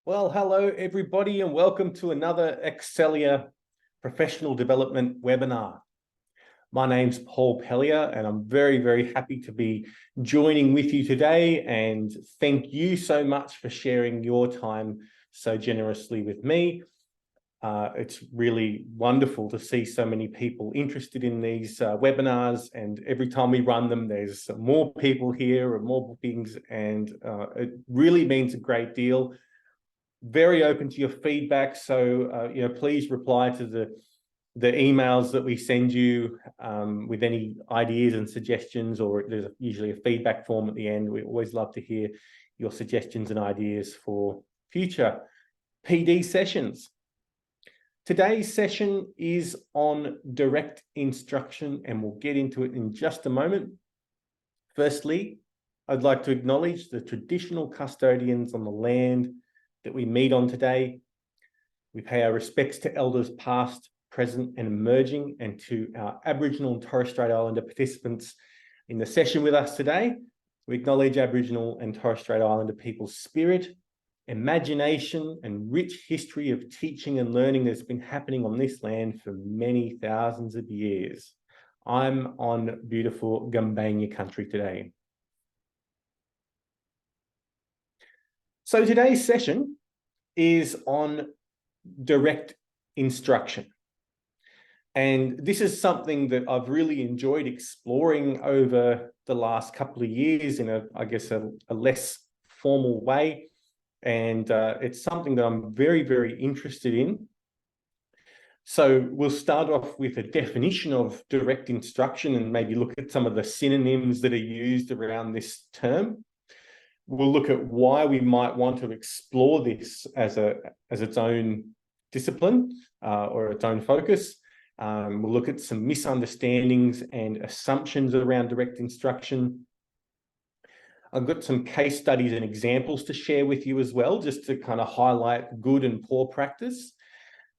Well, hello everybody and welcome to another Excelia professional development webinar. My name's Paul Pellier and I'm very happy to be joining with you today, and thank you so much for sharing your time so generously with me. It's really wonderful to see so many people interested in these webinars, and every time we run them there's more people here and more bookings, and it really means a great deal. Very open to your feedback, so please reply to the emails that we send you with any ideas and suggestions, or there's usually a feedback form at the end. We always love to hear your suggestions and ideas for future PD sessions. Today's session is on direct instruction, and we'll get into it in just a moment. Firstly, I'd like to acknowledge the traditional custodians on the land that we meet on today. We pay our respects to elders past, present and emerging, and to our Aboriginal and Torres Strait Islander participants in the session with us today. We acknowledge Aboriginal and Torres Strait Islander people's spirit, imagination and rich history of teaching and learning that's been happening on this land for many thousands of years. I'm on beautiful Gumbaynggirr country today. So today's session is on direct instruction. And this is something that I've really enjoyed exploring over the last couple of years in a less formal way. And it's something that I'm very interested in. So we'll start off with a definition of direct instruction and maybe look at some of the synonyms that are used around this term. We'll look at why we might want to explore this as its own discipline or its own focus. We'll look at some misunderstandings and assumptions around direct instruction. I've got some case studies and examples to share with you as well, just to kind of highlight good and poor practice.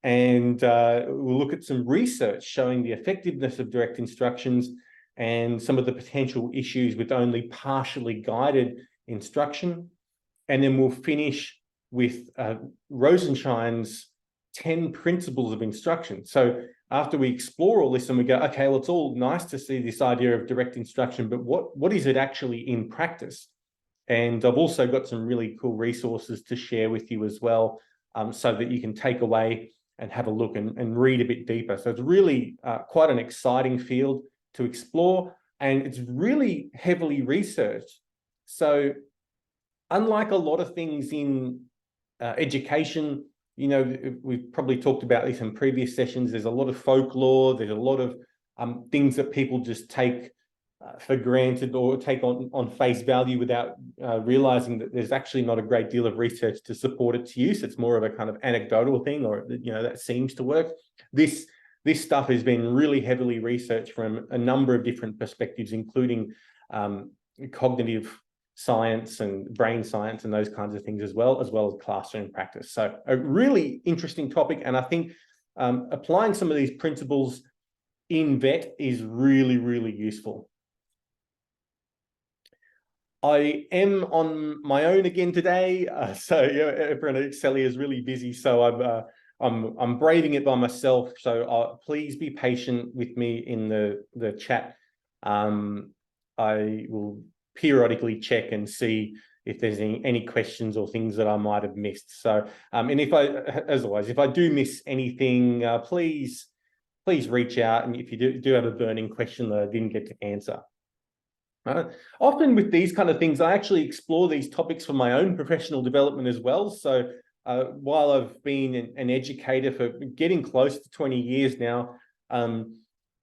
And we'll look at some research showing the effectiveness of direct instructions and some of the potential issues with only partially guided instruction. And then we'll finish with Rosenshine's 10 principles of instruction. So after we explore all this and we go, okay, well, it's all nice to see this idea of direct instruction, but what is it actually in practice? And I've also got some really cool resources to share with you as well, so that you can take away and have a look and read a bit deeper. So it's really quite an exciting field to explore, and it's really heavily researched. So unlike a lot of things in education, we've probably talked about this in previous sessions, there's a lot of folklore, there's a lot of things that people just take for granted or take on face value without realizing that there's actually not a great deal of research to support its use. It's more of a kind of anecdotal thing, or that seems to work. This stuff has been really heavily researched from a number of different perspectives, including cognitive science and brain science and those kinds of things, as well as classroom practice. So a really interesting topic, and I think applying some of these principles in vet is really useful. I am on my own again today, so everyone at Excelia is really busy, so I'm braving it by myself. So please be patient with me in the chat. I will periodically check and see if there's any questions or things that I might have missed. So, and as always, if I do miss anything, please reach out. And if you do have a burning question that I didn't get to answer. Often with these kind of things, I actually explore these topics for my own professional development as well. So while I've been an educator for getting close to 20 years now,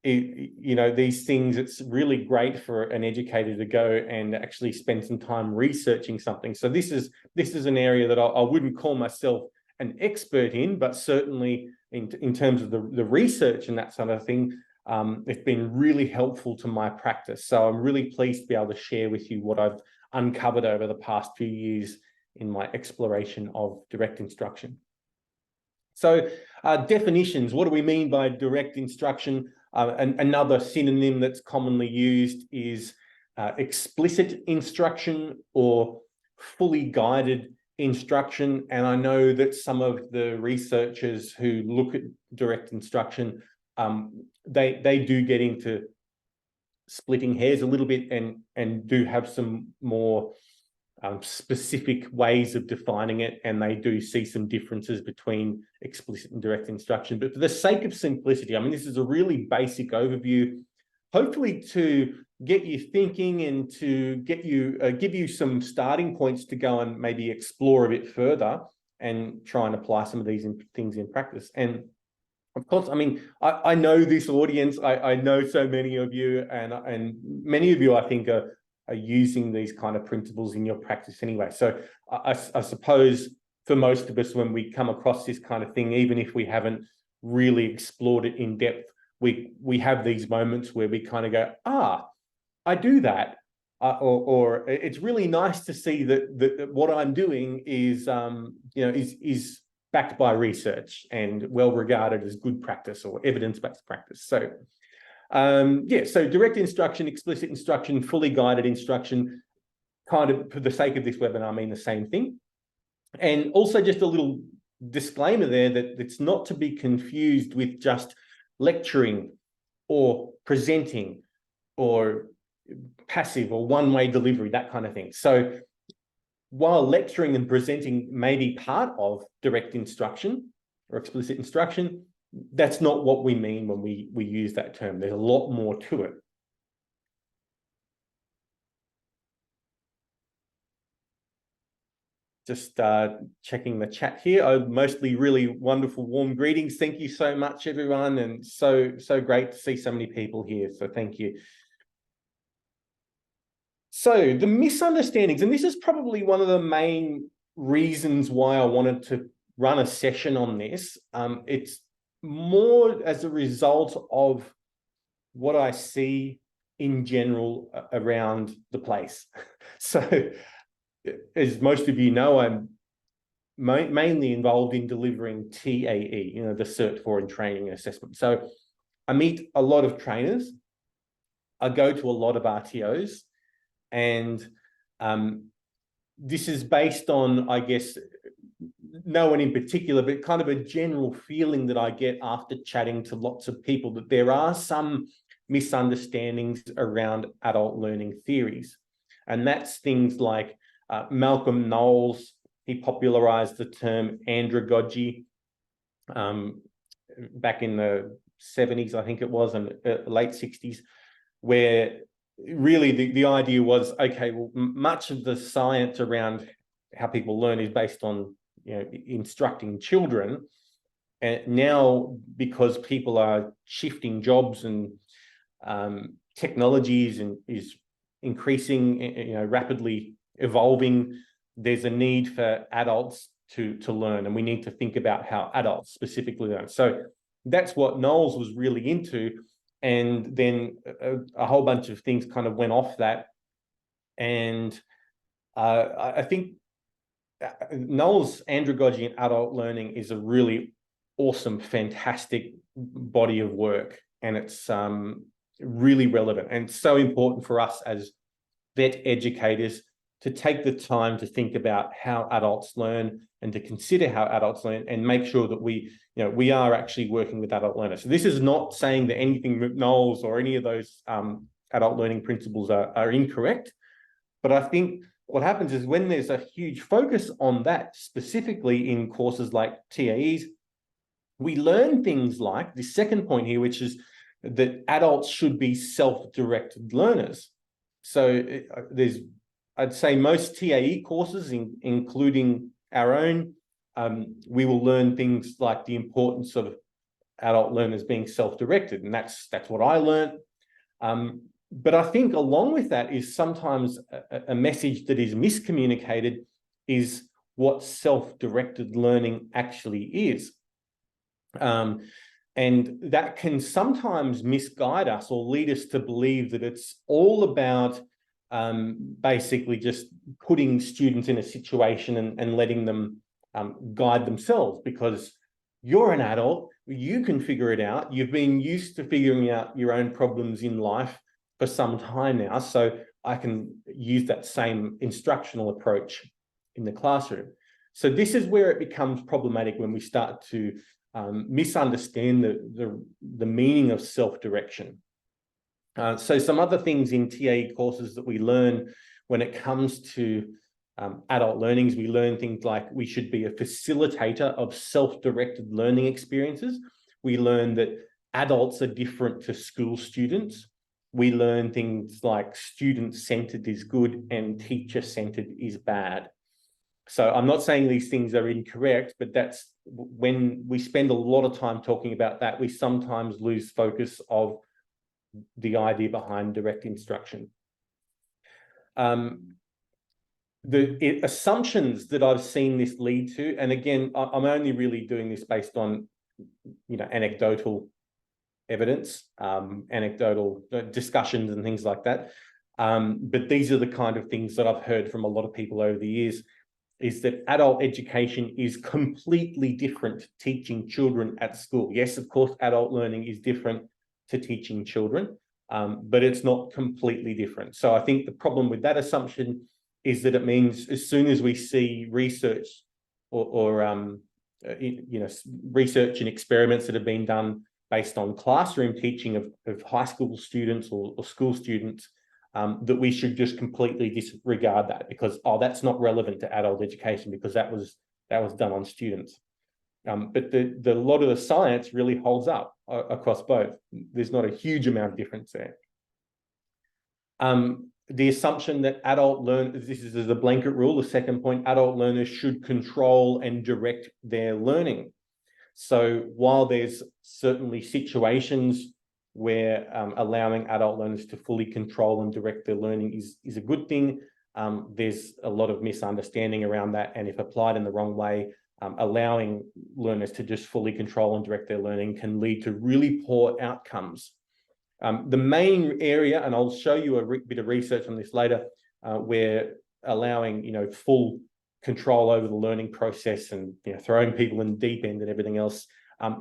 these things, it's really great for an educator to go and actually spend some time researching something. So this is an area that I wouldn't call myself an expert in, but certainly in terms of the research and that sort of thing, it's been really helpful to my practice. So I'm really pleased to be able to share with you what I've uncovered over the past few years in my exploration of direct instruction. So definitions, what do we mean by direct instruction? Another synonym that's commonly used is explicit instruction or fully guided instruction, and I know that some of the researchers who look at direct instruction, they do get into splitting hairs a little bit and do have some more specific ways of defining it, and they do see some differences between explicit and direct instruction. But for the sake of simplicity, I mean, this is a really basic overview, hopefully to get you thinking and to get you give you some starting points to go and maybe explore a bit further and try and apply some of these things in practice. And of course, I mean, I know this audience, I know so many of you, and many of you, I think, are using these kind of principles in your practice anyway. So I suppose for most of us, when we come across this kind of thing, even if we haven't really explored it in depth, we have these moments where we kind of go, I do that, or it's really nice to see that what I'm doing is is backed by research and well regarded as good practice or evidence-based practice. So so direct instruction, explicit instruction, fully guided instruction, kind of for the sake of this webinar, mean the same thing. And also just a little disclaimer there that it's not to be confused with just lecturing or presenting or passive or one-way delivery, that kind of thing. So while lecturing and presenting may be part of direct instruction or explicit instruction, that's not what we mean when we use that term. There's a lot more to it. Just checking the chat here. Mostly really wonderful, warm greetings. Thank you so much, everyone. And so great to see so many people here. So thank you. So the misunderstandings, and this is probably one of the main reasons why I wanted to run a session on this. It's more as a result of what I see in general around the place. So as most of you know, I'm mainly involved in delivering TAE, the Cert for and Training Assessment. So I meet a lot of trainers. I go to a lot of RTOs, and this is based on, I guess, no one in particular, but kind of a general feeling that I get after chatting to lots of people, that there are some misunderstandings around adult learning theories. And that's things like Malcolm Knowles, he popularized the term andragogy back in the 70s, I think it was, and late 60s, where really the idea was, okay, well, much of the science around how people learn is based on instructing children. And now, because people are shifting jobs and technologies and is increasing, rapidly evolving, there's a need for adults to learn, and we need to think about how adults specifically learn. So that's what Knowles was really into. And then a whole bunch of things kind of went off that. And I think Knowles' Andragogy and Adult Learning is a really awesome, fantastic body of work. And it's really relevant and so important for us as vet educators to take the time to think about how adults learn and to consider how adults learn and make sure that we are actually working with adult learners. So this is not saying that anything with Knowles or any of those adult learning principles are incorrect. But I think what happens is when there's a huge focus on that, specifically in courses like TAEs, we learn things like the second point here, which is that adults should be self-directed learners. So I'd say most TAE courses, including our own, we will learn things like the importance of adult learners being self-directed, and that's what I learned. But I think along with that is sometimes a message that is miscommunicated is what self-directed learning actually is. And that can sometimes misguide us or lead us to believe that it's all about basically just putting students in a situation and letting them guide themselves, because you're an adult, you can figure it out. You've been used to figuring out your own problems in life for some time now, so I can use that same instructional approach in the classroom. So this is where it becomes problematic when we start to misunderstand the meaning of self-direction. So some other things in TAE courses that we learn when it comes to adult learnings, we learn things like we should be a facilitator of self-directed learning experiences. We learn that adults are different to school students. We learn things like student-centered is good and teacher-centered is bad. So I'm not saying these things are incorrect, but that's when we spend a lot of time talking about that, we sometimes lose focus of the idea behind direct instruction. The assumptions that I've seen this lead to, and again, I'm only really doing this based on, anecdotal evidence, anecdotal discussions and things like that. But these are the kind of things that I've heard from a lot of people over the years, is that adult education is completely different to teaching children at school. Yes, of course, adult learning is different to teaching children, but it's not completely different. So I think the problem with that assumption is that it means as soon as we see research or research and experiments that have been done based on classroom teaching of high school students or school students, that we should just completely disregard that because, that's not relevant to adult education because that was done on students. But the lot of the science really holds up across both. There's not a huge amount of difference there. The assumption that adult learners, this is as a blanket rule, the second point, adult learners should control and direct their learning. So while there's certainly situations where allowing adult learners to fully control and direct their learning is a good thing, there's a lot of misunderstanding around that. And if applied in the wrong way, allowing learners to just fully control and direct their learning can lead to really poor outcomes. The main area, and I'll show you a bit of research on this later, where allowing full control over the learning process and throwing people in the deep end and everything else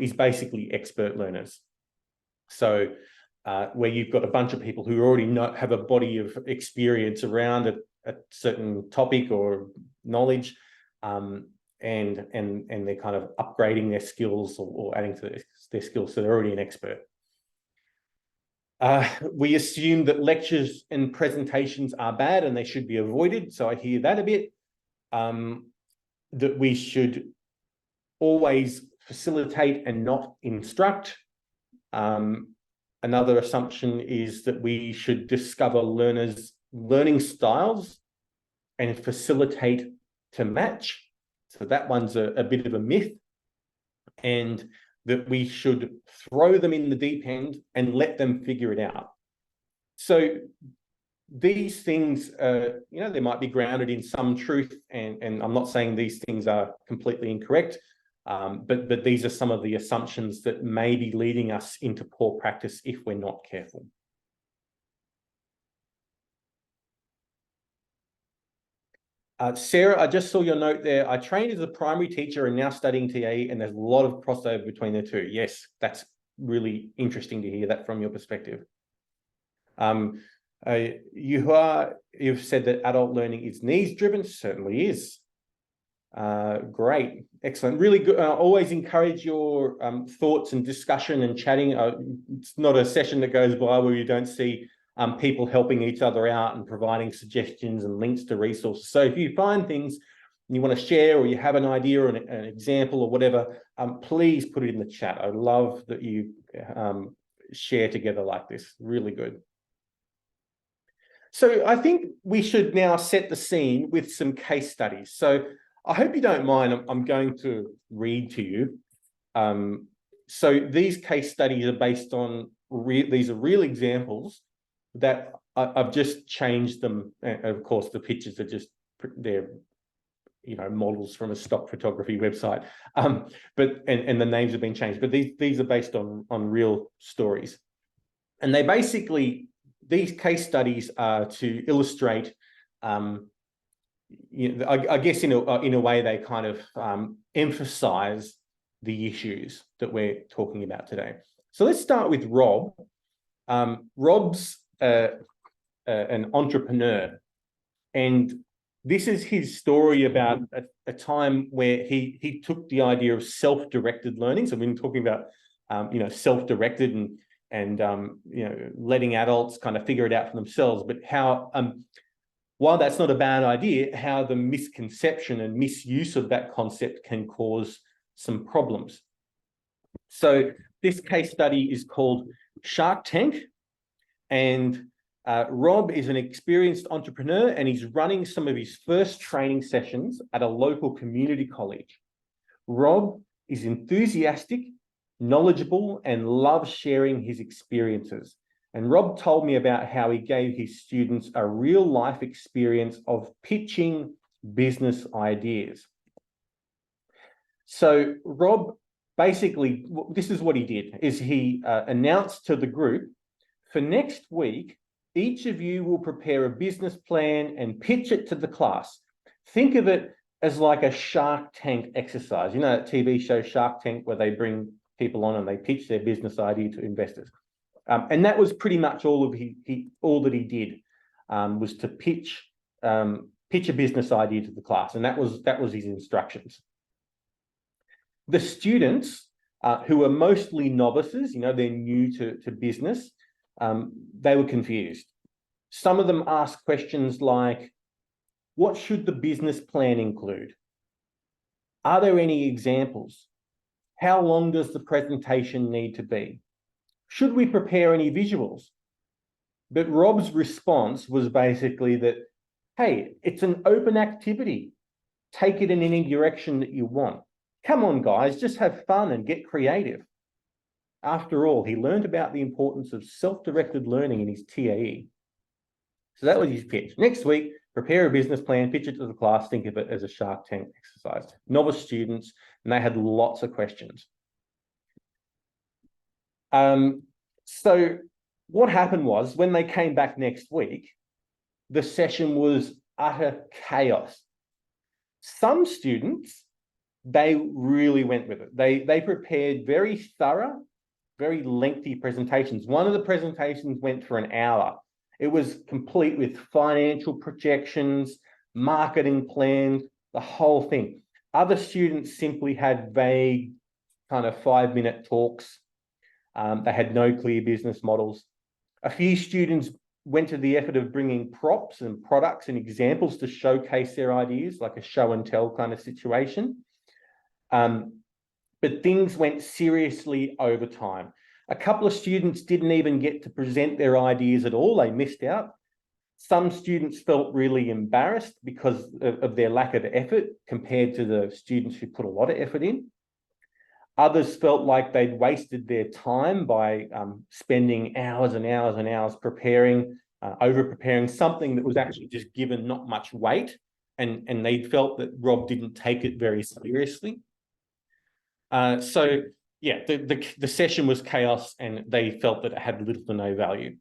is basically expert learners. So where you've got a bunch of people who already have a body of experience around a certain topic or knowledge, and they're kind of upgrading their skills or adding to their skills, so they're already an expert. We assume that lectures and presentations are bad and they should be avoided. So I hear that a bit. That we should always facilitate and not instruct. Another assumption is that we should discover learners' learning styles and facilitate to match. So that one's a bit of a myth. And that we should throw them in the deep end and let them figure it out. So these things, they might be grounded in some truth, and I'm not saying these things are completely incorrect, but these are some of the assumptions that may be leading us into poor practice if we're not careful. Sarah, I just saw your note there. I trained as a primary teacher and now studying TAE, and there's a lot of crossover between the two. Yes, that's really interesting to hear that from your perspective. You've said that adult learning is needs-driven. Certainly is. Great, excellent, really good. Always encourage your thoughts and discussion and chatting. It's not a session that goes by where you don't see people helping each other out and providing suggestions and links to resources. So if you find things you want to share, or you have an idea or an example or whatever, please put it in the chat. I love that you share together like this. Really good. So I think we should now set the scene with some case studies. So I hope you don't mind, I'm going to read to you. So these case studies are based on, these are real examples that I've just changed them. And of course, the pictures are just, they're, models from a stock photography website. But the names have been changed, but these are based on real stories. And they basically, these case studies are to illustrate, I guess in a way they kind of emphasize the issues that we're talking about today. So let's start with Rob. Rob's an entrepreneur, and This is his story about a time where he took the idea of self-directed learning. So we've been talking about, self-directed and letting adults kind of figure it out for themselves, but how, while that's not a bad idea, how the misconception and misuse of that concept can cause some problems. So this case study is called Shark Tank, and Rob is an experienced entrepreneur, and he's running some of his first training sessions at a local community college. Rob is enthusiastic, knowledgeable, and loves sharing his experiences. And Rob told me about how he gave his students a real life experience of pitching business ideas. So Rob, basically, this is what he did, is he announced to the group, for next week, each of you will prepare a business plan and pitch it to the class. Think of it as like a Shark Tank exercise. You know that TV show Shark Tank, where they bring people on and they pitch their business idea to investors. And that was pretty much all that he did, was to pitch a business idea to the class, and that was his instructions. The students, who are mostly novices, they're new to business, they were confused. Some of them asked questions like, what should the business plan include? Are there any examples? How long does the presentation need to be? Should we prepare any visuals? But Rob's response was basically that, hey, it's an open activity. Take it in any direction that you want. Come on, guys, just have fun and get creative. After all, he learned about the importance of self-directed learning in his TAE. So that was his pitch. Next week, prepare a business plan, pitch it to the class, think of it as a Shark Tank exercise. Novice students, and they had lots of questions. So what happened was, when they came back next week, the session was utter chaos. Some students, they really went with it. They prepared very thorough, very lengthy presentations. One of the presentations went for an hour. It was complete with financial projections, marketing plans, the whole thing. Other students simply had vague kind of 5-minute talks. They had no clear business models. A few students went to the effort of bringing props and products and examples to showcase their ideas, like a show and tell kind of situation. But things went seriously over time. A couple of students didn't even get to present their ideas at all. They missed out. Some students felt really embarrassed because of their lack of effort compared to the students who put a lot of effort in. Others felt like they'd wasted their time by spending hours and hours and hours preparing, over-preparing something that was actually just given not much weight, and they felt that Rob didn't take it very seriously. So yeah, the session was chaos, and they felt that it had little to no value.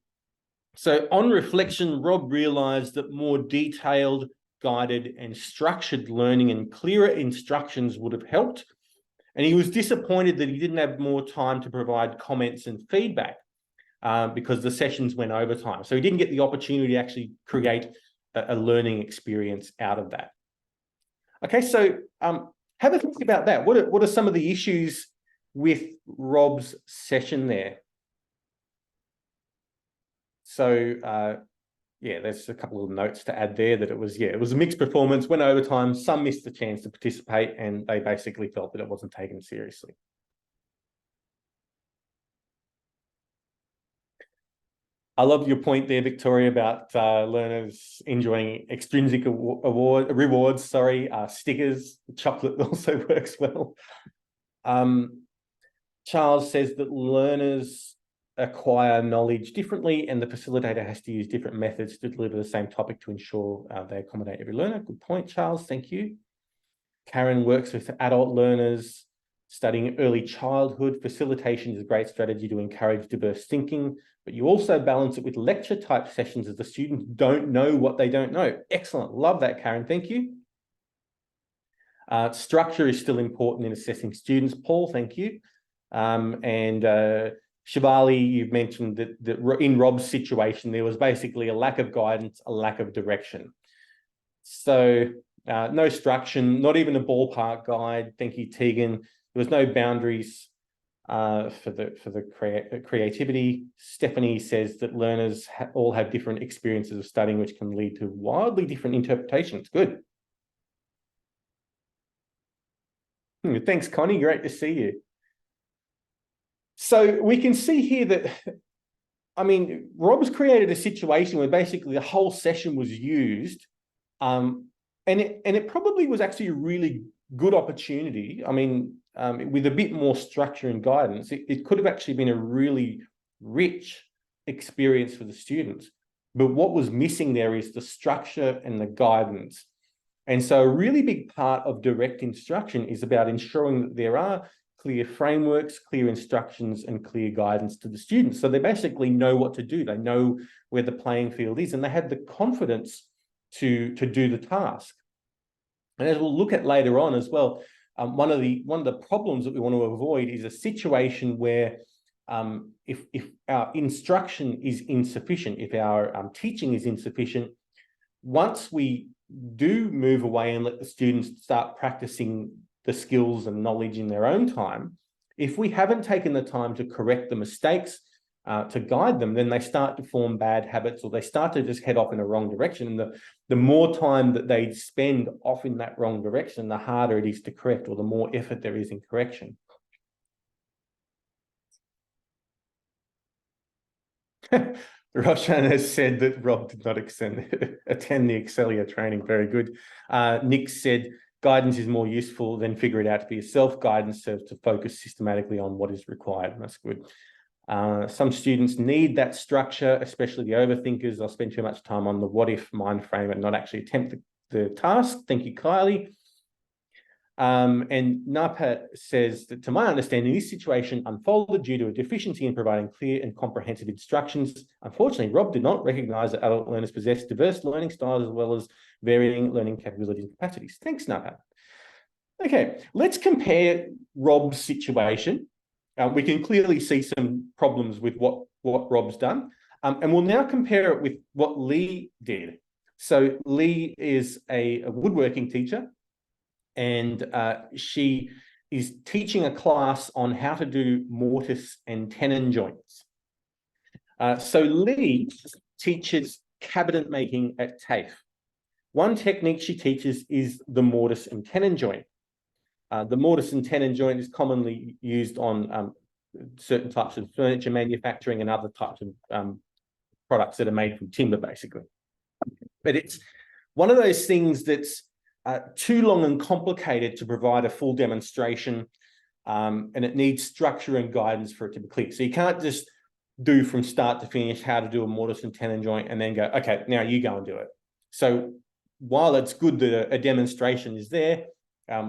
So on reflection, Rob realized that more detailed, guided, and structured learning and clearer instructions would have helped. And he was disappointed that he didn't have more time to provide comments and feedback because the sessions went over time. So he didn't get the opportunity to actually create a learning experience out of that. Okay, so have a think about that. What are some of the issues with Rob's session there? So yeah, there's a couple of notes to add there, that it was a mixed performance, went overtime, some missed the chance to participate, and they basically felt that it wasn't taken seriously. I love your point there, Victoria, about learners enjoying extrinsic rewards, stickers. Chocolate also works well. Charles says that learners acquire knowledge differently, and the facilitator has to use different methods to deliver the same topic to ensure they accommodate every learner. Good point, Charles. Thank you. Karen works with adult learners studying early childhood. Facilitation is a great strategy to encourage diverse thinking, but you also balance it with lecture type sessions as the students don't know what they don't know. Excellent. Love that, Karen. Thank you. Structure is still important in assessing students. Paul, thank you. Shivali, you've mentioned that in Rob's situation, there was basically a lack of guidance, a lack of direction. So no structure, not even a ballpark guide. Thank you, Tegan. There was no boundaries for the creativity. Stephanie says that learners all have different experiences of studying, which can lead to wildly different interpretations. Good. Thanks, Connie. Great to see you. So we can see here that, I mean, Rob's created a situation where basically the whole session was used, and it probably was actually a really good opportunity. I mean, with a bit more structure and guidance, it could have actually been a really rich experience for the students. But what was missing there is the structure and the guidance. And so a really big part of direct instruction is about ensuring that there are clear frameworks, clear instructions, and clear guidance to the students. So they basically know what to do. They know where the playing field is, and they have the confidence to do the task. And as we'll look at later on as well, one of the problems that we want to avoid is a situation where if our instruction is insufficient, if our teaching is insufficient, once we do move away and let the students start practicing the skills and knowledge in their own time, if we haven't taken the time to correct the mistakes, to guide them, then they start to form bad habits, or they start to just head off in a wrong direction. And the more time that they spend off in that wrong direction, the harder it is to correct, or the more effort there is in correction. Roshan has said that Rob did not attend the Excelia training. Very good. Nick said, guidance is more useful than figure it out to be yourself. Guidance serves to focus systematically on what is required. That's good. Some students need that structure, especially the overthinkers. They'll spend too much time on the what if mind frame and not actually attempt the task. Thank you, Kylie. And Napat says that, to my understanding, this situation unfolded due to a deficiency in providing clear and comprehensive instructions. Unfortunately, Rob did not recognise that adult learners possess diverse learning styles as well as varying learning capabilities and capacities. Thanks, Napat. Okay, let's compare Rob's situation. We can clearly see some problems with what Rob's done. And we'll now compare it with what Lee did. So Lee is a woodworking teacher, and she is teaching a class on how to do mortise and tenon joints. So Lee teaches cabinet making at TAFE. One technique she teaches is the mortise and tenon joint. The mortise and tenon joint is commonly used on certain types of furniture manufacturing and other types of products that are made from timber, basically. But it's one of those things that's too long and complicated to provide a full demonstration, and it needs structure and guidance for it to be clear. So you can't just do from start to finish how to do a mortise and tenon joint and then go, okay, now you go and do it. So while it's good that a demonstration is there,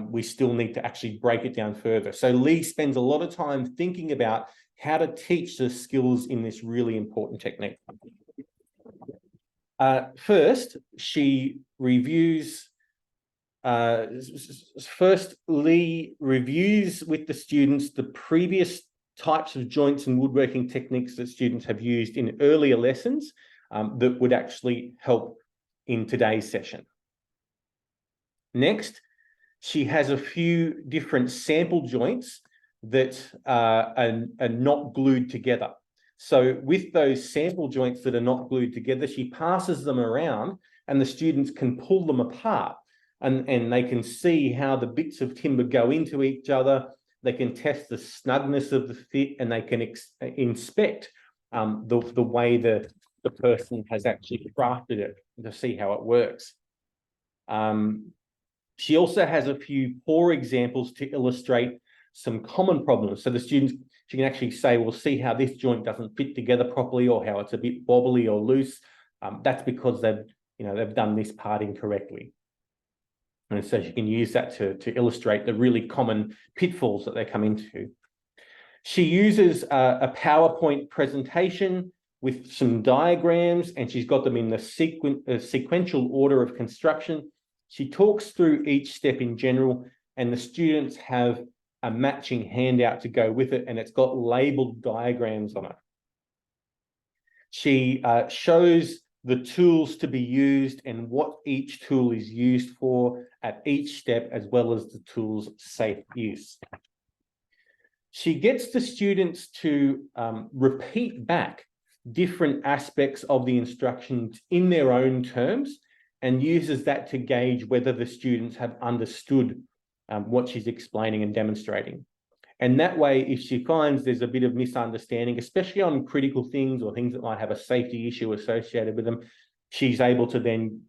we still need to actually break it down further. So Lee spends a lot of time thinking about how to teach the skills in this really important technique. First, she reviews. First, Lee reviews with the students the previous types of joints and woodworking techniques that students have used in earlier lessons that would actually help in today's session. Next, she has a few different sample joints that are not glued together. So with those sample joints that are not glued together, she passes them around and the students can pull them apart, and they can see how the bits of timber go into each other. They can test the snugness of the fit, and they can inspect the way the person has actually crafted it to see how it works. She also has a few poor examples to illustrate some common problems. So the students, she can actually say, well, see how this joint doesn't fit together properly, or how it's a bit wobbly or loose. That's because they've done this part incorrectly. And so she can use that to illustrate the really common pitfalls that they come into. She uses a PowerPoint presentation with some diagrams, and she's got them in the sequential order of construction. She talks through each step in general, and the students have a matching handout to go with it, and it's got labeled diagrams on it. She shows the tools to be used and what each tool is used for at each step, as well as the tool's safe use. She gets the students to repeat back different aspects of the instructions in their own terms and uses that to gauge whether the students have understood what she's explaining and demonstrating. And that way, if she finds there's a bit of misunderstanding, especially on critical things or things that might have a safety issue associated with them, she's able to then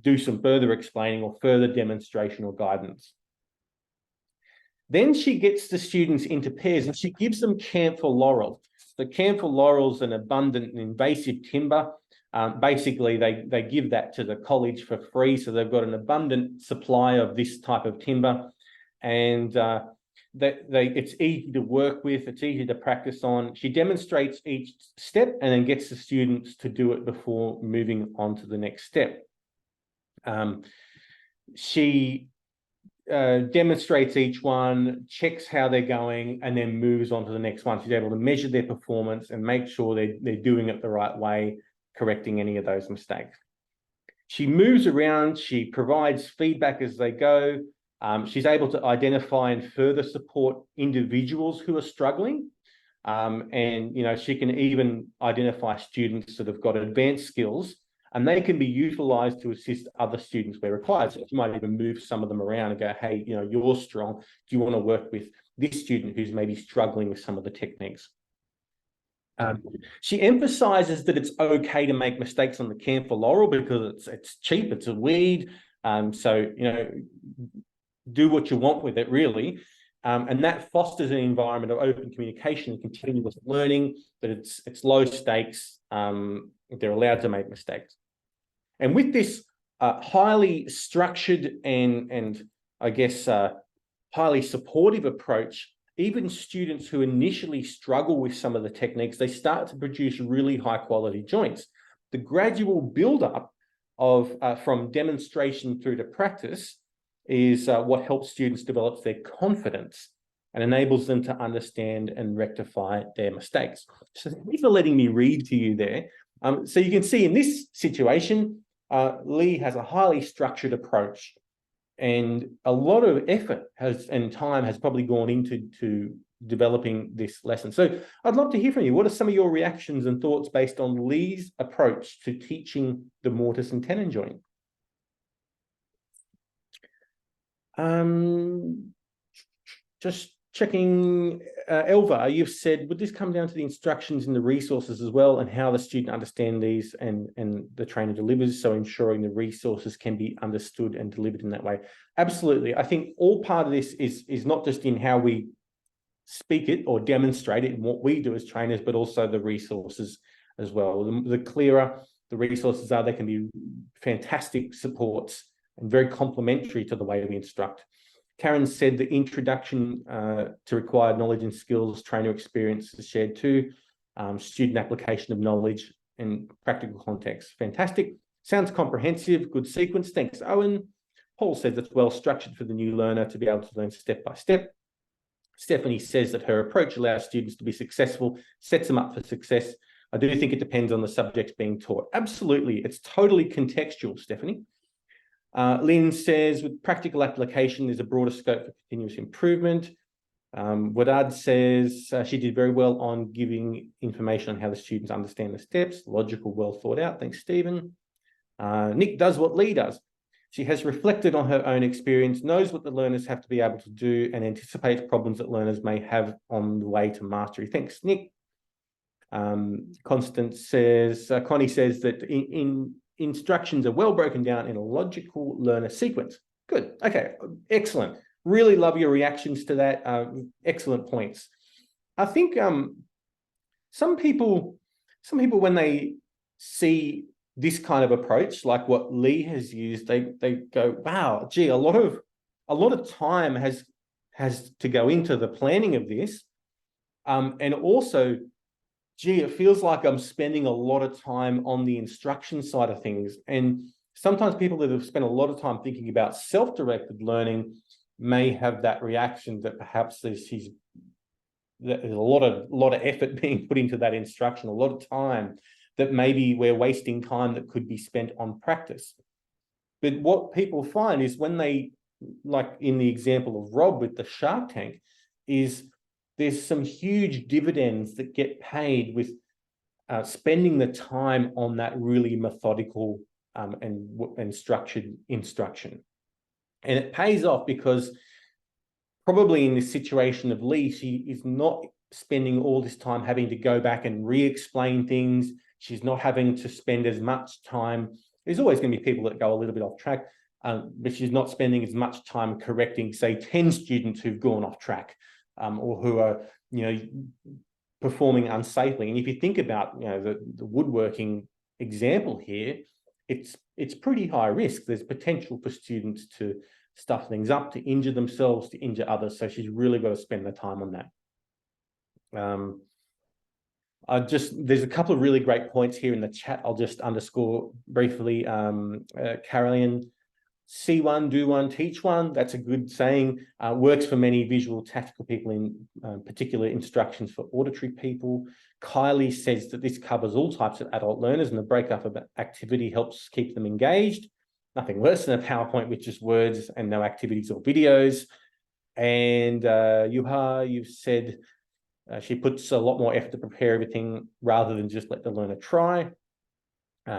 do some further explaining or further demonstration or guidance. Then she gets the students into pairs and she gives them camphor laurel. The camphor laurel is an abundant and invasive timber. Basically, they give that to the college for free. So they've got an abundant supply of this type of timber. And it's easy to work with, it's easy to practice on. She demonstrates each step and then gets the students to do it before moving on to the next step. She demonstrates each one, checks how they're going, and then moves on to the next one. She's able to measure their performance and make sure they're doing it the right way, correcting any of those mistakes. She moves around, she provides feedback as they go. She's able to identify and further support individuals who are struggling. And, she can even identify students that have got advanced skills, and they can be utilized to assist other students where required. So you might even move some of them around and go, hey, you're strong. Do you want to work with this student who's maybe struggling with some of the techniques? She emphasizes that it's okay to make mistakes on the camphor laurel because it's cheap, it's a weed. So, do what you want with it, really. And that fosters an environment of open communication and continuous learning, that it's low stakes, they're allowed to make mistakes. And with this highly structured and I guess highly supportive approach, even students who initially struggle with some of the techniques, they start to produce really high quality joints. The gradual build-up of from demonstration through to practice is what helps students develop their confidence and enables them to understand and rectify their mistakes. So thank you for letting me read to you there. So you can see in this situation, Lee has a highly structured approach, and a lot of effort and time has probably gone into developing this lesson. So I'd love to hear from you. What are some of your reactions and thoughts based on Lee's approach to teaching the mortise and tenon joint? Just checking, Elva, you've said, would this come down to the instructions and the resources as well, and how the student understands these and the trainer delivers, so ensuring the resources can be understood and delivered in that way? Absolutely. I think all part of this is not just in how we speak it or demonstrate it and what we do as trainers, but also the resources as well. The clearer the resources are, they can be fantastic supports and very complementary to the way we instruct. Karen said the introduction to required knowledge and skills, trainer experience is shared too. Student application of knowledge and practical context. Fantastic. Sounds comprehensive. Good sequence. Thanks, Owen. Paul says it's well structured for the new learner to be able to learn step by step. Stephanie says that her approach allows students to be successful, sets them up for success. I do think it depends on the subjects being taught. Absolutely. It's totally contextual, Stephanie. Lynn says, with practical application, there's a broader scope for continuous improvement. Wadad says she did very well on giving information on how the students understand the steps. Logical, well thought out. Thanks, Stephen. Nick does what Lee does. She has reflected on her own experience, knows what the learners have to be able to do, and anticipates problems that learners may have on the way to mastery. Thanks, Nick. Constance says, Connie says that instructions are well broken down in a logical learner sequence. Good. Okay. Excellent. Really love your reactions to that. Excellent points. I think some people when they see this kind of approach, like what Lee has used, they go, wow, gee, a lot of time has to go into the planning of this. And also, gee, it feels like I'm spending a lot of time on the instruction side of things. And sometimes people that have spent a lot of time thinking about self-directed learning may have that reaction that perhaps there's a lot of effort being put into that instruction, a lot of time. that maybe we're wasting time that could be spent on practice. But what people find is when they, like in the example of Rob with the Shark Tank, is there's some huge dividends that get paid with spending the time on that really methodical and structured instruction. And it pays off because probably in this situation of Lee, she is not spending all this time having to go back and re-explain things. She's not having to spend as much time. There's always going to be people that go a little bit off track, but she's not spending as much time correcting, say, 10 students who've gone off track or who are, performing unsafely. And if you think about, the woodworking example here, it's pretty high risk. There's potential for students to stuff things up, to injure themselves, to injure others. So she's really got to spend the time on that. There's a couple of really great points here in the chat. I'll just underscore briefly. Caroline, see one, do one, teach one. That's a good saying. Works for many visual tactical people, in particular instructions for auditory people. Kylie says that this covers all types of adult learners, and the breakup of activity helps keep them engaged. Nothing worse than a PowerPoint with just words and no activities or videos. And Yuha, you've said she puts a lot more effort to prepare everything rather than just let the learner try.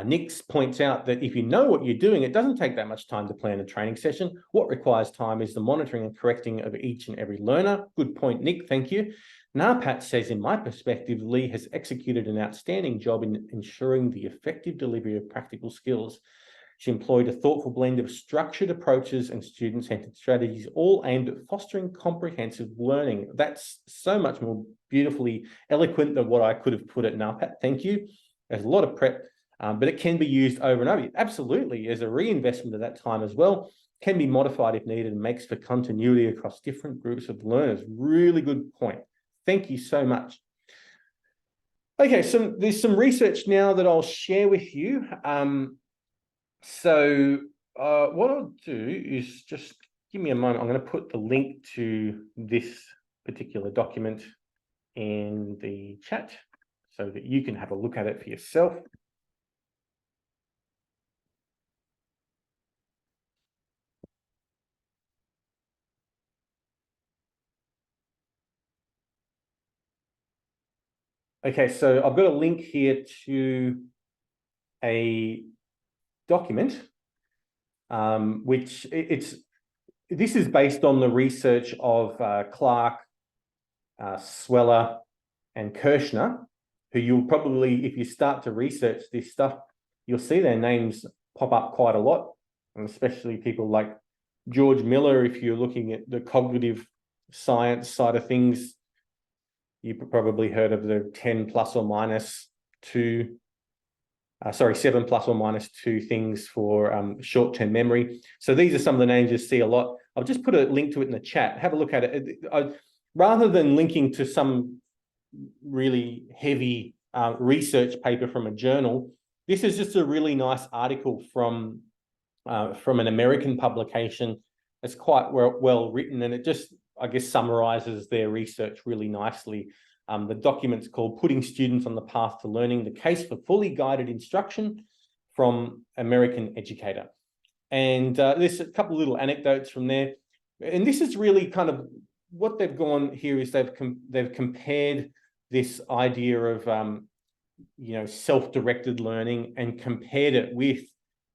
Nix points out that if you know what you're doing, it doesn't take that much time to plan a training session. What requires time is the monitoring and correcting of each and every learner. Good point, Nick. Thank you. Narpat says, in my perspective, Lee has executed an outstanding job in ensuring the effective delivery of practical skills. She employed a thoughtful blend of structured approaches and student-centered strategies, all aimed at fostering comprehensive learning. That's so much more beautifully eloquent than what I could have put at Narpat. Thank you. There's a lot of prep. But it can be used over and over. Absolutely, as a reinvestment of that time as well. Can be modified if needed and makes for continuity across different groups of learners. Really good point. Thank you so much. Okay, so there's some research now that I'll share with you. What I'll do is just give me a moment. I'm going to put the link to this particular document in the chat so that you can have a look at it for yourself. Okay, so I've got a link here to a document, this is based on the research of Clark, Sweller, and Kirshner, who you'll probably, if you start to research this stuff, you'll see their names pop up quite a lot, and especially people like George Miller. If you're looking at the cognitive science side of things, you've probably heard of the 7 plus or minus 2 things for short-term memory. So these are some of the names you see a lot. I'll just put a link to it in the chat. Have a look at it. Rather than linking to some really heavy research paper from a journal, this is just a really nice article from an American publication. It's quite well written, and it just, I guess, summarizes their research really nicely. The document's called Putting Students on the Path to Learning, the Case for Fully Guided Instruction from American Educator. And there's a couple of little anecdotes from there. And this is really kind of what they've gone here is they've compared this idea of, self-directed learning and compared it with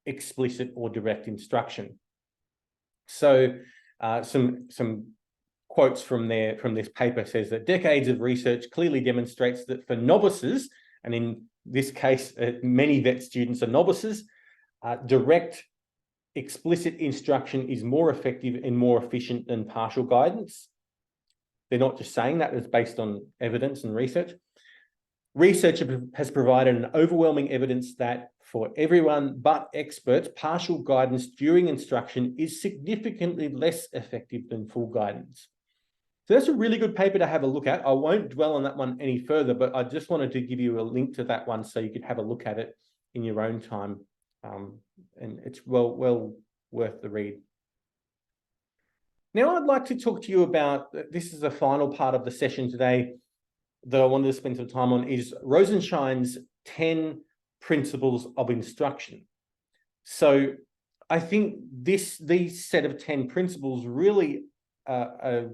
explicit or direct instruction. So some quotes from this paper says that decades of research clearly demonstrates that for novices, and in this case, many vet students are novices, direct explicit instruction is more effective and more efficient than partial guidance. They're not just saying that, it's based on evidence and research. Research has provided an overwhelming evidence that for everyone but experts, partial guidance during instruction is significantly less effective than full guidance. So that's a really good paper to have a look at. I won't dwell on that one any further, but I just wanted to give you a link to that one so you could have a look at it in your own time. And it's well worth the read. Now I'd like to talk to you about, this is the final part of the session today that I wanted to spend some time on, is Rosenshine's 10 principles of instruction. So I think these set of 10 principles really are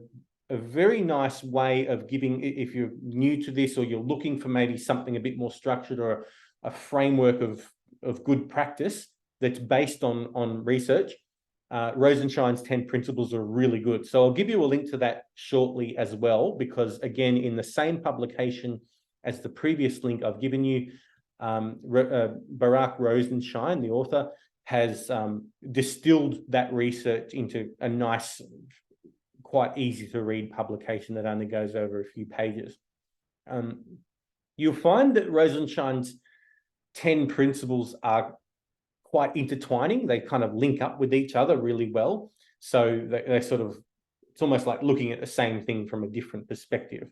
a very nice way of giving, if you're new to this or you're looking for maybe something a bit more structured or a framework of good practice that's based on research, Rosenshine's 10 principles are really good. So I'll give you a link to that shortly as well, because again, in the same publication as the previous link I've given you, Barak Rosenshine, the author, has distilled that research into a nice, quite easy to read publication that only goes over a few pages. You'll find that Rosenshine's 10 principles are quite intertwining. They kind of link up with each other really well. So they're sort of, it's almost like looking at the same thing from a different perspective.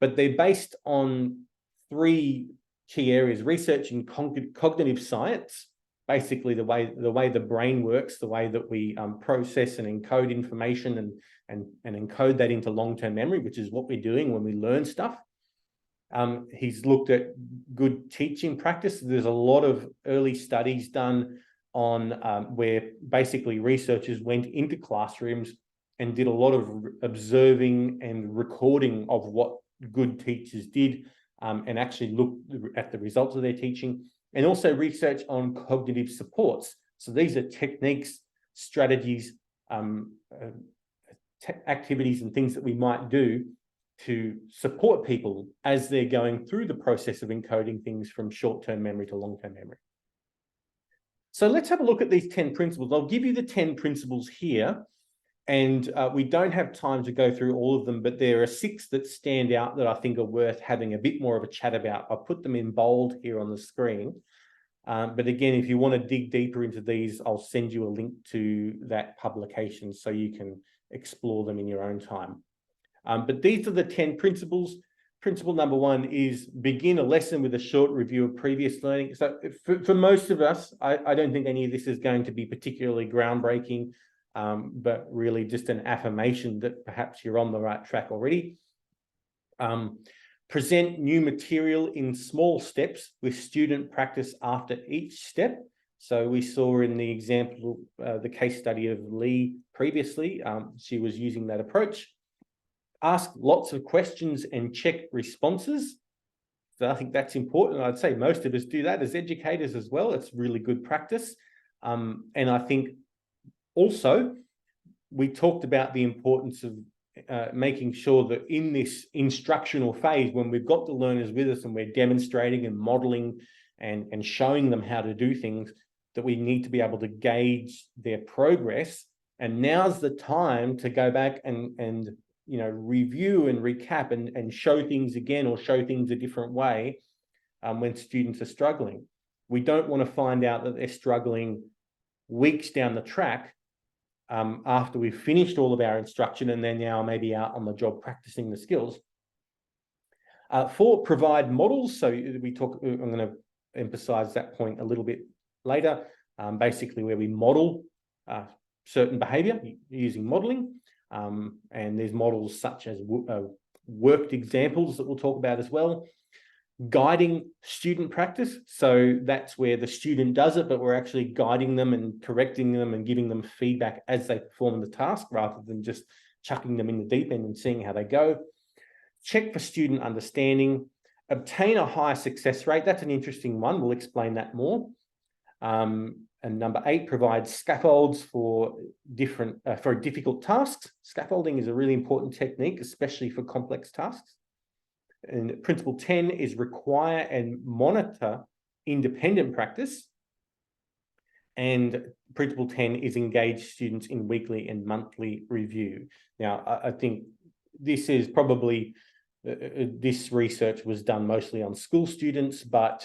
But they're based on 3 key areas: research in cognitive science, basically the way the brain works, the way that we process and encode information and encode that into long-term memory, which is what we're doing when we learn stuff. He's looked at good teaching practice. There's a lot of early studies done on where basically researchers went into classrooms and did a lot of observing and recording of what good teachers did, and actually looked at the results of their teaching, and also research on cognitive supports. So these are techniques, strategies, activities and things that we might do to support people as they're going through the process of encoding things from short-term memory to long-term memory. So let's have a look at these 10 principles. I'll give you the 10 principles here, and we don't have time to go through all of them, but there are 6 that stand out that I think are worth having a bit more of a chat about. I'll put them in bold here on the screen. But again, if you want to dig deeper into these, I'll send you a link to that publication so you can explore them in your own time. But these are the 10 principles. Principle number 1 is begin a lesson with a short review of previous learning. So for most of us, I don't think any of this is going to be particularly groundbreaking, but really just an affirmation that perhaps you're on the right track already. Present new material in small steps with student practice after each step. So we saw in the example, the case study of Lee previously, she was using that approach. Ask lots of questions and check responses. So I think that's important. I'd say most of us do that as educators as well. It's really good practice. And I think also we talked about the importance of making sure that in this instructional phase, when we've got the learners with us and we're demonstrating and modeling and showing them how to do things, that we need to be able to gauge their progress. And now's the time to go back and review and recap and show things again, or show things a different way when students are struggling. We don't want to find out that they're struggling weeks down the track after we've finished all of our instruction and they're now maybe out on the job practicing the skills. 4, provide models. So I'm going to emphasize that point a little bit later, basically where we model certain behavior using modeling. And there's models such as worked examples that we'll talk about as well. Guiding student practice. So that's where the student does it, but we're actually guiding them and correcting them and giving them feedback as they perform the task, rather than just chucking them in the deep end and seeing how they go. Check for student understanding. Obtain a high success rate. That's an interesting one. We'll explain that more. And number 8, provide scaffolds for difficult tasks. Scaffolding is a really important technique, especially for complex tasks. And principle 10 is require and monitor independent practice. And principle 10 is engage students in weekly and monthly review. Now, I think this is probably, this research was done mostly on school students, but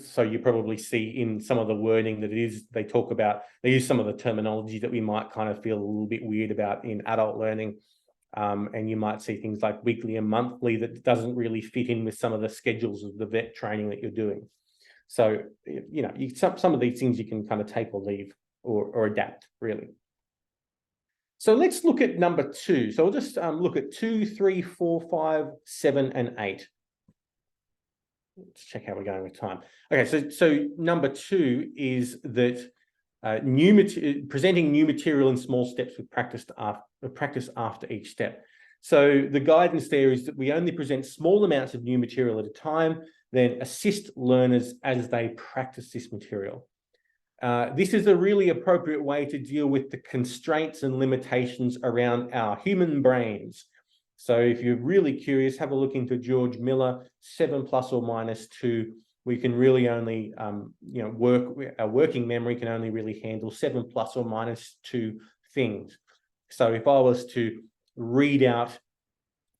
so you probably see in some of the wording that they use some of the terminology that we might kind of feel a little bit weird about in adult learning. And you might see things like weekly and monthly that doesn't really fit in with some of the schedules of the vet training that you're doing. So, some of these things you can kind of take or leave or adapt, really. So let's look at number 2. So we'll just look at 2, 3, 4, 5, 7, and 8. let's check how we're going with time. Okay, so number 2 is that presenting new material in small steps with practice after each step. So the guidance there is that we only present small amounts of new material at a time, then assist learners as they practice this material. This is a really appropriate way to deal with the constraints and limitations around our human brains. So if you're really curious, have a look into George Miller, 7 plus or minus 2. We can really only, our working memory can only really handle 7 plus or minus 2 things. So if I was to read out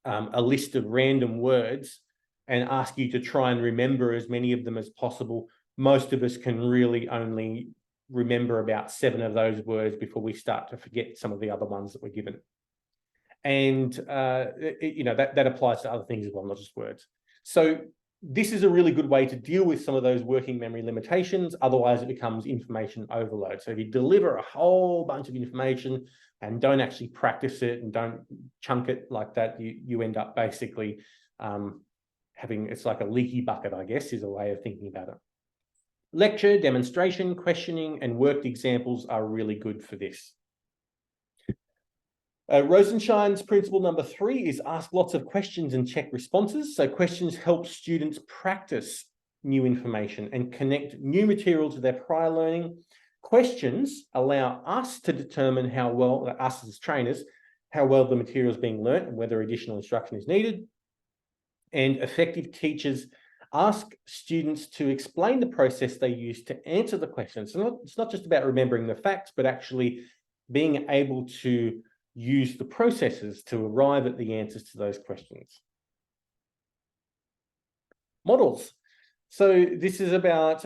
a list of random words and ask you to try and remember as many of them as possible, most of us can really only remember about 7 of those words before we start to forget some of the other ones that we're given. And, that applies to other things as well, not just words. So this is a really good way to deal with some of those working memory limitations. Otherwise, it becomes information overload. So if you deliver a whole bunch of information and don't actually practice it and don't chunk it like that, you end up basically it's like a leaky bucket, I guess, is a way of thinking about it. Lecture, demonstration, questioning, and worked examples are really good for this. Rosenshine's principle number 3 is ask lots of questions and check responses. So questions help students practice new information and connect new material to their prior learning. Questions allow us to determine how well, us as trainers, how well the material is being learnt and whether additional instruction is needed. And effective teachers ask students to explain the process they use to answer the questions. So it's not just about remembering the facts, but actually being able to use the processes to arrive at the answers to those questions. Models. So this is about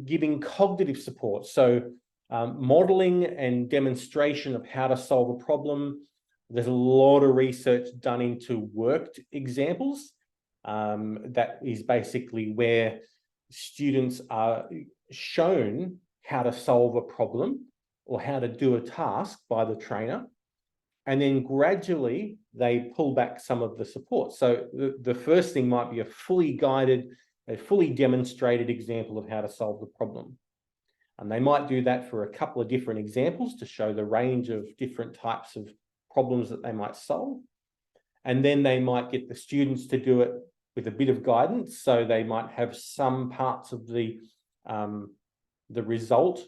giving cognitive support. So modeling and demonstration of how to solve a problem. There's a lot of research done into worked examples. That is basically where students are shown how to solve a problem or how to do a task by the trainer. And then gradually they pull back some of the support. So the first thing might be a fully guided, a fully demonstrated example of how to solve the problem. And they might do that for a couple of different examples to show the range of different types of problems that they might solve. And then they might get the students to do it with a bit of guidance. So they might have some parts of the result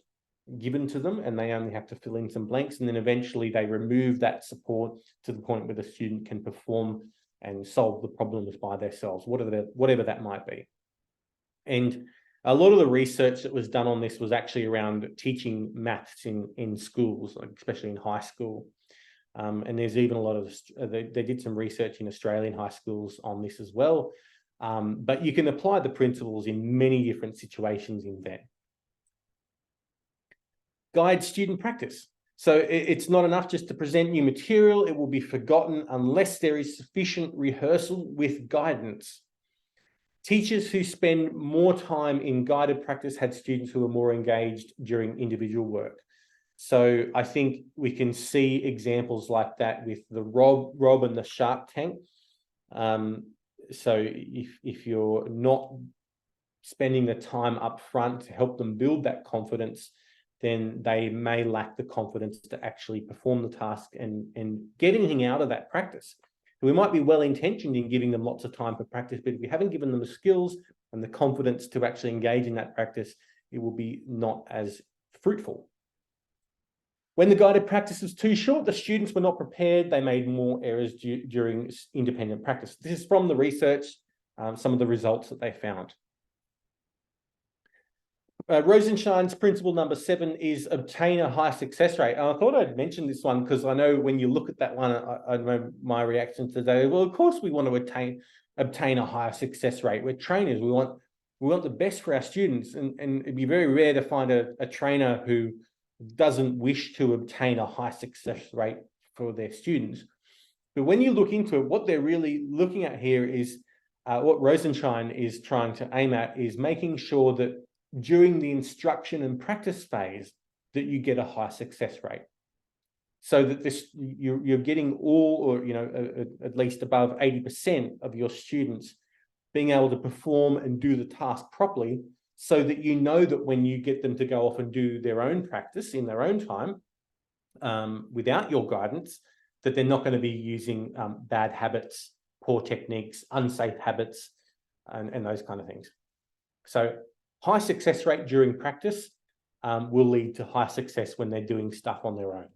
given to them and they only have to fill in some blanks, and then eventually they remove that support to the point where the student can perform and solve the problems by themselves, whatever that might be. And a lot of the research that was done on this was actually around teaching maths in schools, especially in high school. And there's even a lot of, they did some research in Australian high schools on this as well. But you can apply the principles in many different situations in there. Guide student practice. So it's not enough just to present new material. It will be forgotten unless there is sufficient rehearsal with guidance. Teachers who spend more time in guided practice had students who were more engaged during individual work. So I think we can see examples like that with the Rob and the Shark Tank. So if you're not spending the time up front to help them build that confidence, then they may lack the confidence to actually perform the task and get anything out of that practice. So we might be well-intentioned in giving them lots of time for practice, but if we haven't given them the skills and the confidence to actually engage in that practice, it will be not as fruitful. When the guided practice was too short, the students were not prepared. They made more errors during independent practice. This is from the research, some of the results that they found. Rosenshine's principle number 7 is obtain a high success rate. And I thought I'd mention this one because I know when you look at that one, I know my reaction today, well, of course we want to obtain a higher success rate. We're trainers. We want the best for our students. And it'd be very rare to find a trainer who doesn't wish to obtain a high success rate for their students. But when you look into it, what they're really looking at here is what Rosenshine is trying to aim at is making sure that during the instruction and practice phase that you get a high success rate, so that you're getting all, or at least above 80% of your students being able to perform and do the task properly, so that you know that when you get them to go off and do their own practice in their own time, without your guidance, that they're not going to be using bad habits, poor techniques, unsafe habits, and those kind of things. So high success rate during practice will lead to high success when they're doing stuff on their own.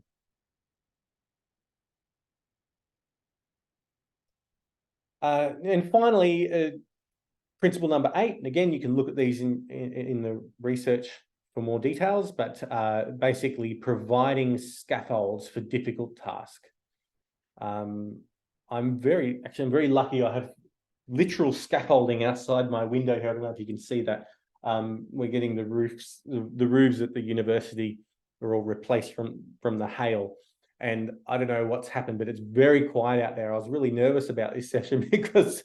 And finally, principle number 8, and again, you can look at these in the research for more details, but basically providing scaffolds for difficult tasks. I'm very lucky. I have literal scaffolding outside my window here. I don't know if you can see that. We're getting the roofs at the university are all replaced from the hail. And I don't know what's happened, but it's very quiet out there. I was really nervous about this session because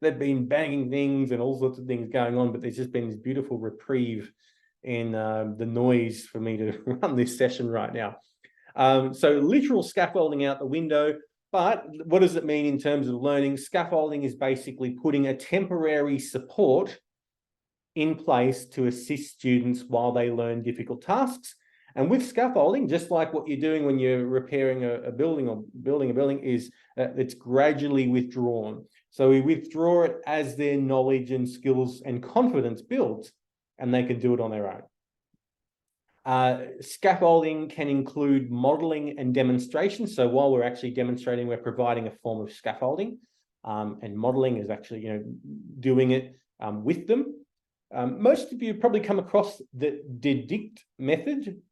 they'd been banging things and all sorts of things going on, but there's just been this beautiful reprieve in the noise for me to run this session right now. So literal scaffolding out the window. But what does it mean in terms of learning? Scaffolding is basically putting a temporary support in place to assist students while they learn difficult tasks. And with scaffolding, just like what you're doing when you're repairing a building or building a building, is it's gradually withdrawn. So we withdraw it as their knowledge and skills and confidence builds, and they can do it on their own. Scaffolding can include modeling and demonstration. So while we're actually demonstrating, we're providing a form of scaffolding, and modeling is actually, doing it with them. Most of you have probably come across the DEDICT method.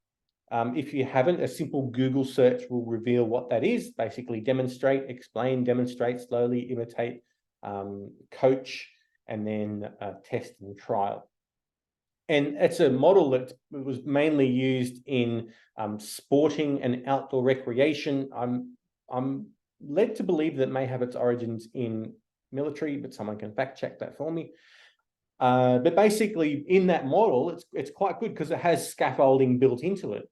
If you haven't, a simple Google search will reveal what that is. Basically, demonstrate, explain, demonstrate, slowly, imitate, coach, and then test and trial. And it's a model that was mainly used in sporting and outdoor recreation. I'm led to believe that it may have its origins in military, but someone can fact check that for me. But basically, in that model, it's quite good because it has scaffolding built into it.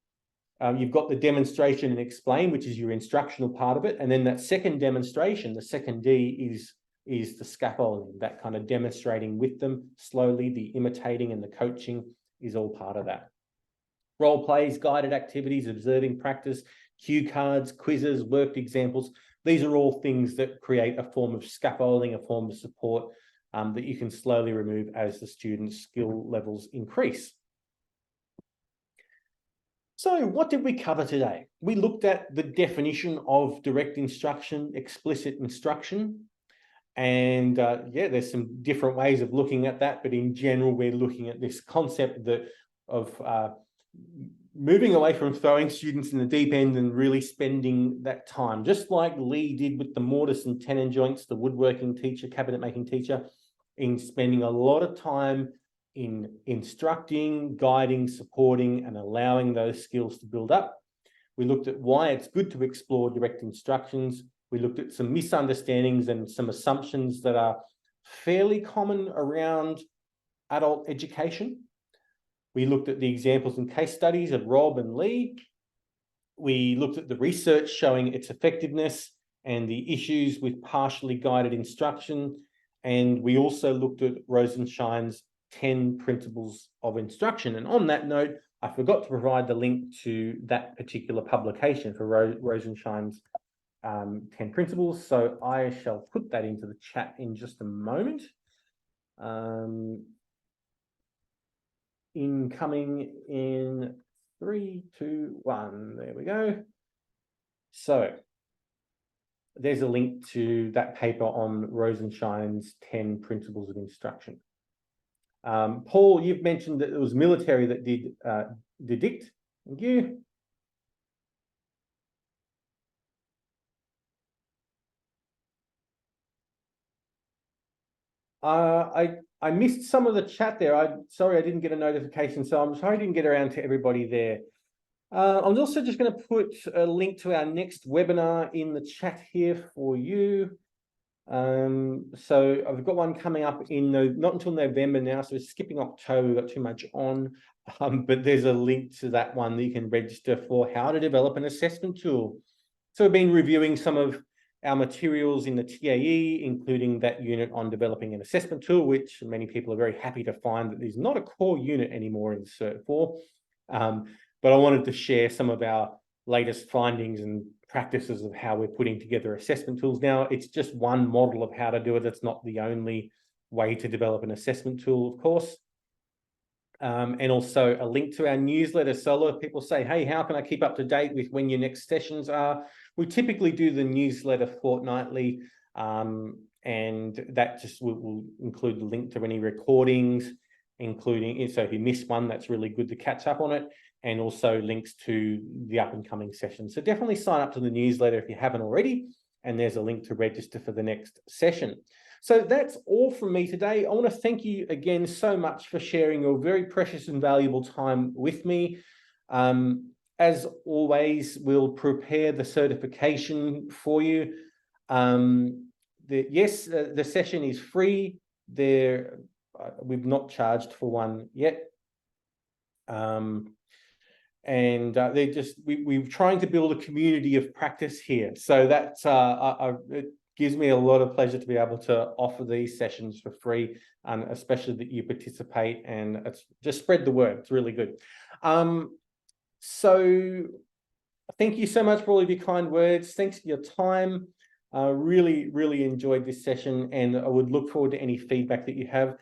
You've got the demonstration and explain, which is your instructional part of it. And then that second demonstration, the second D, is the scaffolding, that kind of demonstrating with them slowly. The imitating and the coaching is all part of that. Role plays, guided activities, observing practice, cue cards, quizzes, worked examples. These are all things that create a form of scaffolding, a form of support that you can slowly remove as the students' skill levels increase. So what did we cover today? We looked at the definition of direct instruction, explicit instruction. And there's some different ways of looking at that, but in general, we're looking at this concept of moving away from throwing students in the deep end and really spending that time, just like Lee did with the mortise and tenon joints, the woodworking teacher, cabinet making teacher, in spending a lot of time in instructing, guiding, supporting, and allowing those skills to build up. We looked at why it's good to explore direct instructions. We looked at some misunderstandings and some assumptions that are fairly common around adult education. We looked at the examples and case studies of Rob and Lee. We looked at the research showing its effectiveness and the issues with partially guided instruction. And we also looked at Rosenshine's 10 principles of instruction. And on that note, I forgot to provide the link to that particular publication for Rosenshine's 10 principles. So I shall put that into the chat in just a moment. Incoming in 3, 2, 1. There we go. So there's a link to that paper on Rosenshine's 10 principles of instruction. Paul, you've mentioned that it was military that did DEDICT. Thank you. I missed some of the chat there. Sorry, I didn't get a notification, so I'm sorry I didn't get around to everybody there. I'm also just going to put a link to our next webinar in the chat here for you. So I've got one coming up not until November now, so skipping October, we've got too much on, but there's a link to that one that you can register for how to develop an assessment tool. So we've been reviewing some of our materials in the TAE, including that unit on developing an assessment tool, which many people are very happy to find that is not a core unit anymore in Cert 4. But I wanted to share some of our latest findings and practices of how we're putting together assessment tools. Now, it's just one model of how to do it. It's not the only way to develop an assessment tool, of course. And also a link to our newsletter. So a lot of people say, hey, how can I keep up to date with when your next sessions are? We typically do the newsletter fortnightly, and that just will include the link to any recordings, including, so if you miss one, that's really good to catch up on it, and also links to the up and coming sessions. So definitely sign up to the newsletter if you haven't already, and there's a link to register for the next session. So that's all from me today. I want to thank you again so much for sharing your very precious and valuable time with me. As always, we'll prepare the certification for you. The session is free. We've not charged for one yet. We're trying to build a community of practice here. So that's it gives me a lot of pleasure to be able to offer these sessions for free, especially that you participate, and it's just spread the word. It's really good. So thank you so much for all of your kind words. Thanks for your time. Really, really enjoyed this session, and I would look forward to any feedback that you have.